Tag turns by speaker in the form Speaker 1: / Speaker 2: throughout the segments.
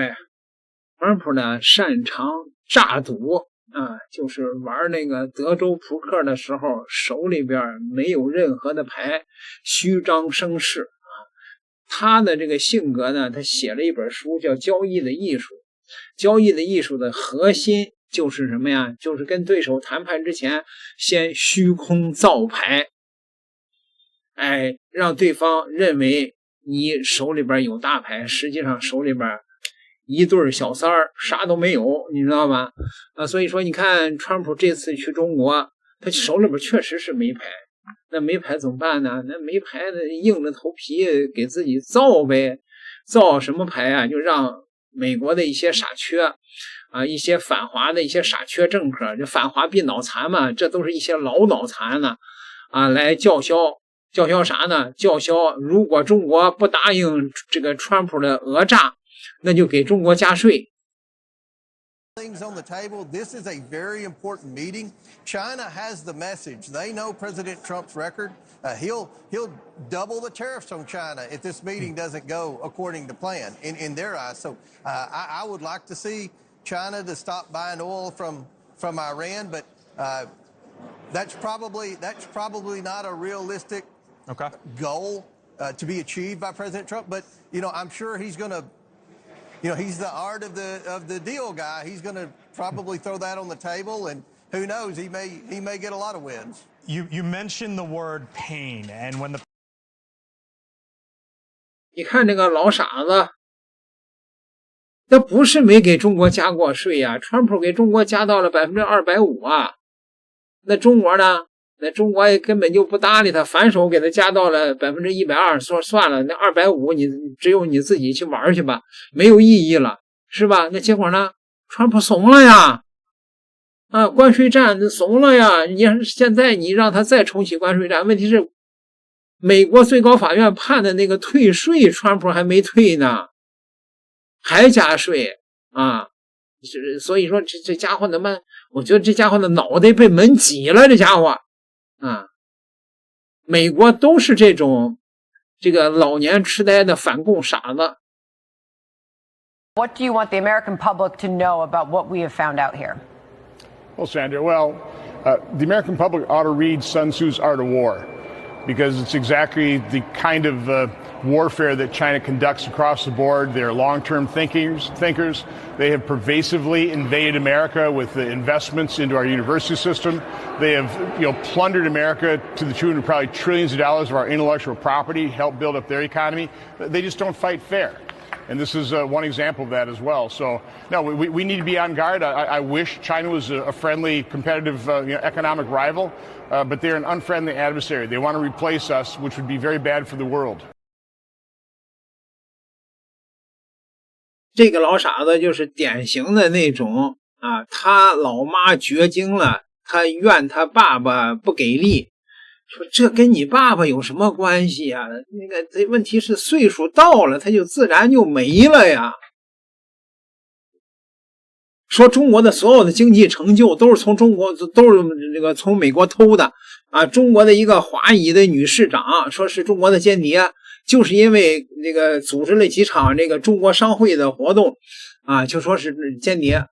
Speaker 1: 呀，川普呢擅长诈赌啊，就是玩那个德州扑克的时候，手里边没有任何的牌，虚张声势啊。他的这个性格呢，他写了一本书叫《交易的艺术》。交易的艺术的核心就是什么呀？就是跟对手谈判之前，先虚空造牌，哎，让对方认为你手里边有大牌，实际上手里边一对小三儿，啥都没有，你知道吧？所以说你看川普这次去中国，他手里边确实是没牌，那没牌怎么办呢？那没牌的硬着头皮给自己造呗，造什么牌啊？就让美国的一些傻缺啊，一些反华的一些傻缺政客，就反华必脑残嘛，这都是一些老脑残呢啊，来叫嚣啥呢？叫嚣如果中国不答应这个川普的讹诈，那就给中国加税。
Speaker 2: Things on the table. This is a very important meeting. China has the message. They know President Trump's record. He'll double the tariffs on China if this meeting doesn't go according to plan in their eyes. So I would like to see China to stop buying oil from Iran, but that's probably not a realistic goal to be achieved by President Trump. But I'm sure he's going to. He's the art of the deal guy. He's going to probably throw that on the table, and who knows? He may get a lot of wins.
Speaker 3: You mentioned the word pain, and when the
Speaker 1: 你看这个老傻子，那不是没给中国加过税呀，川普给中国加到了250%啊，那中国呢？那中国也根本就不搭理他，反手给他加到了120%，说算了，那250你只有你自己去玩去吧，没有意义了，是吧？那结果呢？川普怂了呀，啊，关税战怂了呀！现在你让他再重启关税战，问题是美国最高法院判的那个退税，川普还没退呢，还加税啊！所以说这家伙他妈，我觉得这家伙的脑袋被门挤了，这家伙。啊，美国都是这个老年痴呆的反共傻子。
Speaker 4: What do you want the American public to know about what we have found out here?
Speaker 5: Well, Sandra, the American public ought to read Sun Tzu's Art of War, because it's exactly the kind of warfare that China conducts across the board. They're long-term thinkers. They have pervasively invaded America with the investments into our university system. They have, plundered America to the tune of probably trillions of dollars of our intellectual property, helped build up their economy. They just don't fight fair. And this is one example of that as well. So, no, we need to be on guard. I wish China was a friendly, competitive, economic rival, but they're an unfriendly adversary. They want to replace us, which would be very bad for the world.
Speaker 1: 这个老傻子就是典型的那种啊，他老妈绝经了，他怨他爸爸不给力，说这跟你爸爸有什么关系啊？那个这问题是岁数到了，他就自然就没了呀。说中国的所有的经济成就都是从从美国偷的啊！中国的一个华裔的女市长说是中国的间谍，就是因为那个组织了几场这个中国商会的活动啊，就说是间谍。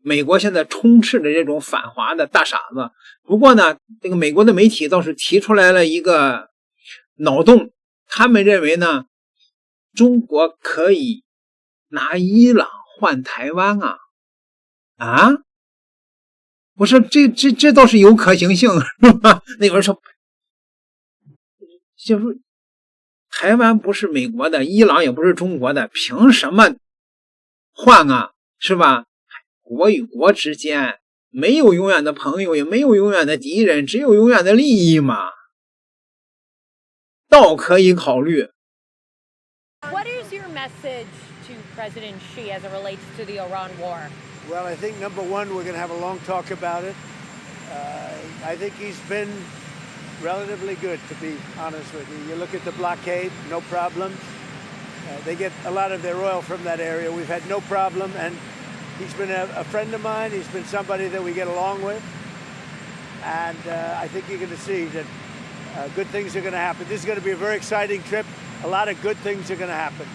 Speaker 1: 美国现在充斥着这种反华的大傻子。不过呢，这个美国的媒体倒是提出来了一个脑洞，他们认为呢，中国可以拿伊朗换台湾啊！啊，我说这倒是有可行性，是吧？那个人说，就是台湾不是美国的，伊朗也不是中国的，凭什么换啊？是吧？国与国之间没有永远的朋友，也没有永远的敌人，只有永远的利益嘛，倒可以考虑。
Speaker 6: What is your message to President Xi as it relates to the Iran war?
Speaker 7: Well, I think number one, we're going to have a long talk about it. I think he's been relatively good, to be honest with you. You look at the blockade, no problems. They get a lot of their oil from that area. We've had no problem, and he's been a friend of mine. He's been somebody that we get along with. And I think you're going to see that good things are going to happen. This is going to be a very exciting trip. A lot of good things are going to happen.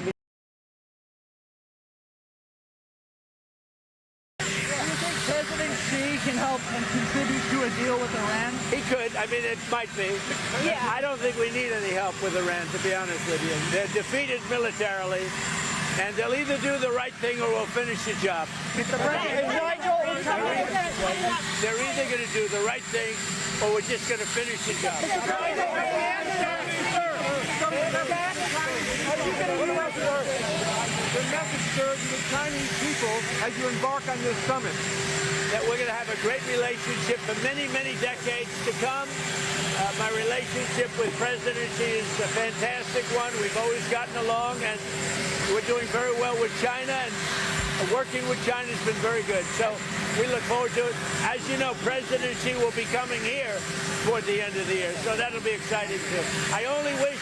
Speaker 8: can help and contribute to a deal with Iran?
Speaker 7: He could. I mean, it might be.
Speaker 6: Yeah.
Speaker 7: I don't think we need any help with Iran, to be honest with you. They're defeated militarily, and they'll either do the right thing or we'll finish the job. They're either going to do the right thing or we're just going to finish the job.
Speaker 2: The message, sir, to the Chinese people as you embark on this summit.
Speaker 7: That we're going to have a great relationship for many, many decades to come. My relationship with President Xi is a fantastic one. We've always gotten along, and we're doing very well with China, and working with China has been very good. So we look forward to it. As you know, President Xi will be coming here toward the end of the year, so that'll be exciting too. I only wish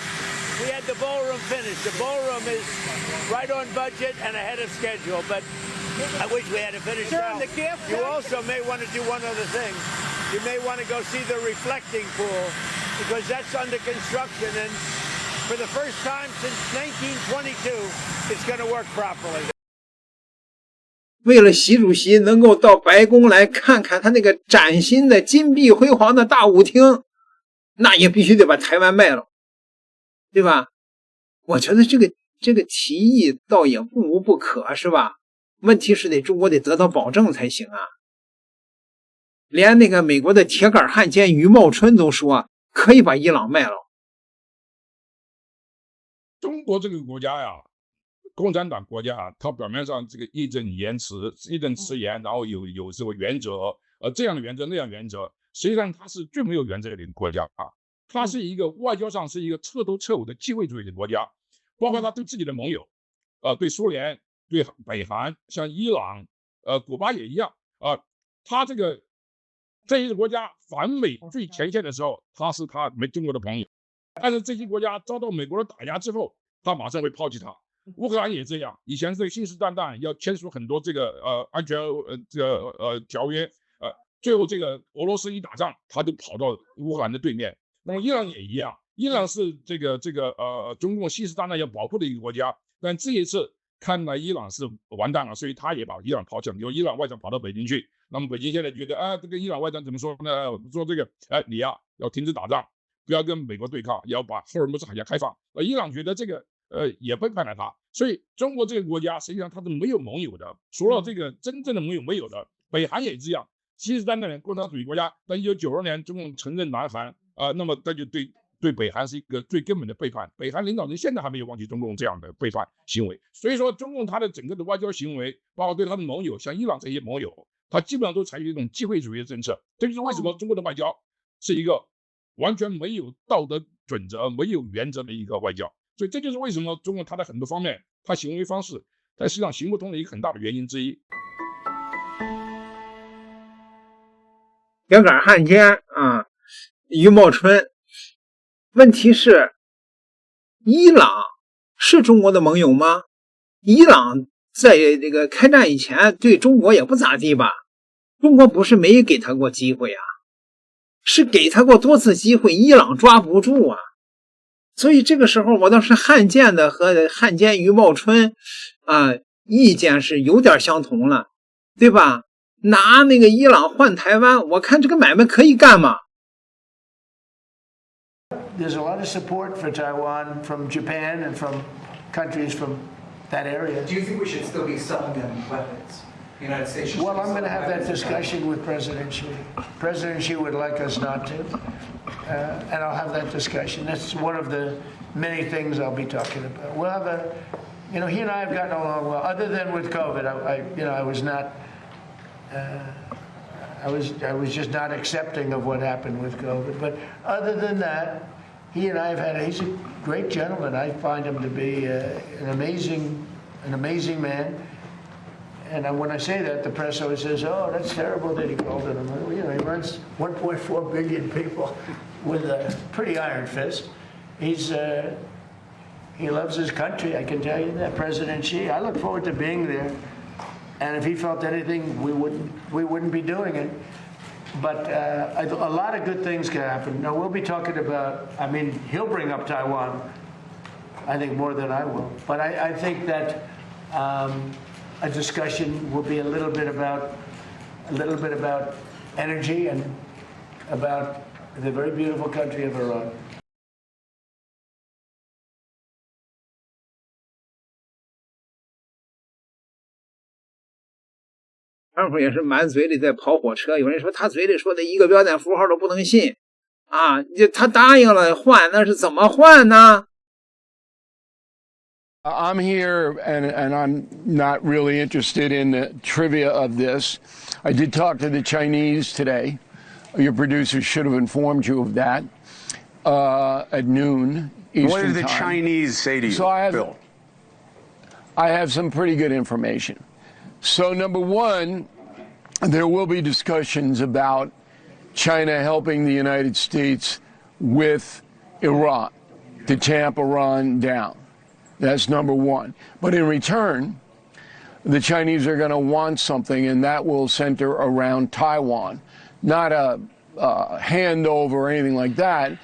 Speaker 7: we had the ballroom finished. The ballroom is right on budget and ahead of schedule, but I wish we had it finished now. You also may want to do one other thing. You may want to go see the reflecting pool, because that's under construction, and for the first time since 1922, it's going to work properly.
Speaker 1: 为了习主席能够到白宫来看看他那个崭新的金碧辉煌的大舞厅，那也必须得把台湾卖了，对吧？我觉得这个提议倒也不无不可，是吧？问题是中国得得到保证才行啊。连那个美国的铁杆汉奸余茂春都说可以把伊朗卖了。
Speaker 9: 中国这个国家呀，共产党国家啊，它表面上这个义正辞严，然后有这个原则，这样的原则那样原则，实际上它是最没有原则的一个国家啊。它是一个外交上是一个彻头彻尾的机会主义的国家，包括他对自己的盟友，对苏联、对北韩，像伊朗、古巴也一样啊。他这些国家反美最前线的时候，他是他中国的朋友，但是这些国家遭到美国的打压之后，他马上会抛弃他。乌克兰也这样，以前是信誓旦旦要签署很多这个安全条约，最后这个俄罗斯一打仗，他就跑到乌克兰的对面。那么伊朗也一样，伊朗是中共信誓旦旦要保护的一个国家，但这一次看来伊朗是完蛋了，所以他也把伊朗抛弃了，由伊朗外长跑到北京去。那么北京现在觉得这个伊朗外长怎么说呢？说这个你要停止打仗，不要跟美国对抗，要把赫尔木兹海峡开放。伊朗觉得这个也背叛了他，所以中国这个国家实际上它是没有盟友的，除了这个真正的盟友没有的。北韩也这样，信誓旦旦的共产主义国家，但1992年中共承认南韩那么他就对北韩是一个最根本的背叛。北韩领导人现在还没有忘记中共这样的背叛行为，所以说中共他的整个的外交行为，包括对他的盟友，像伊朗这些盟友，他基本上都采取一种机会主义的政策。这就是为什么中国的外交是一个完全没有道德准则、没有原则的一个外交。所以这就是为什么中国他在很多方面，他行为方式在实际上行不通的一个很大的原因之一。
Speaker 1: 铁杆汉奸余茂春，问题是伊朗是中国的盟友吗？伊朗在这个开战以前对中国也不咋地吧？中国不是没给他过机会啊，是给他过多次机会，伊朗抓不住啊。所以这个时候我倒是汉奸的和汉奸余茂春意见是有点相同了，对吧？拿那个伊朗换台湾，我看这个买卖可以干吗？
Speaker 10: There's a lot of support for Taiwan from Japan and from countries from that area.
Speaker 11: Do you think we should still be selling them weapons? The United States should
Speaker 10: Well, I'm going to have that discussion with President Xi. President Xi would like us not to, and I'll have that discussion. That's one of the many things I'll be talking about. We'll have he and I have gotten along well. Other than with COVID, I was not. I was just not accepting of what happened with COVID. But other than that, he and I have he's a great gentleman. I find him to be an amazing man. And when I say that, the press always says, oh, that's terrible that he called it. He runs 1.4 billion people with a pretty iron fist. He loves his country, I can tell you that. President Xi, I look forward to being there. And if he felt anything, we wouldn't be doing it. But a lot of good things can happen. Now, we'll be talking about, he'll bring up Taiwan, I think, more than I will. But I think that a discussion will be a little bit about energy and about the very beautiful country of Iran.
Speaker 1: 川普也是满嘴里在跑火车，有人说他嘴里说的一个标点符号都不能信啊！他答应了换，那是怎么换呢？
Speaker 12: I'm here, and I'm not really interested in the trivia of this. I did talk to the Chinese today. Your producer should have informed you of that at noon Eastern
Speaker 13: What did the
Speaker 12: time.
Speaker 13: Chinese say to you, Bill?
Speaker 12: I have some pretty good information. So, number one, there will be discussions about China helping the United States with Iran to tamp Iran down. That's number one. But in return, the Chinese are going to want something, and that will center around Taiwan. Not a handover or anything like that,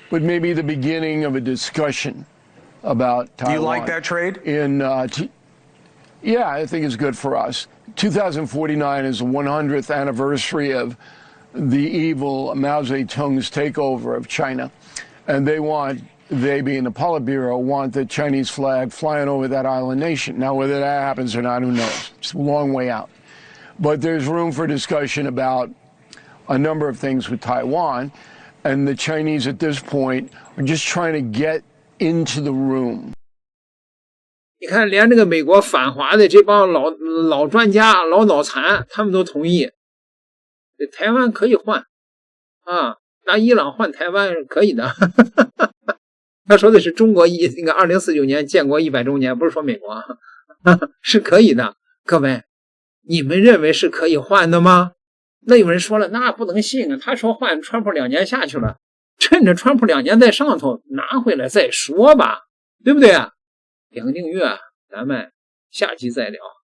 Speaker 12: but maybe the beginning of a discussion about Taiwan.
Speaker 13: Do you like that trade?
Speaker 12: Yeah, I think it's good for us. 2049 is the 100th anniversary of the evil Mao Zedong's takeover of China, and they being the Politburo, want the Chinese flag flying over that island nation. Now, whether that happens or not, who knows? It's a long way out. But there's room for discussion about a number of things with Taiwan, and the Chinese at this point are just trying to get into the room.
Speaker 1: 你看，连这个美国反华的这帮老专家、老脑残，他们都同意，这台湾可以换啊，拿伊朗换台湾是可以的。他说的是中国那个2049年建国100周年，不是说美国，是可以的。各位，你们认为是可以换的吗？那有人说了，那不能信啊！他说换，川普2年下去了，趁着川普2年在上头拿回来再说吧，对不对啊？点个订阅，咱们下期再聊。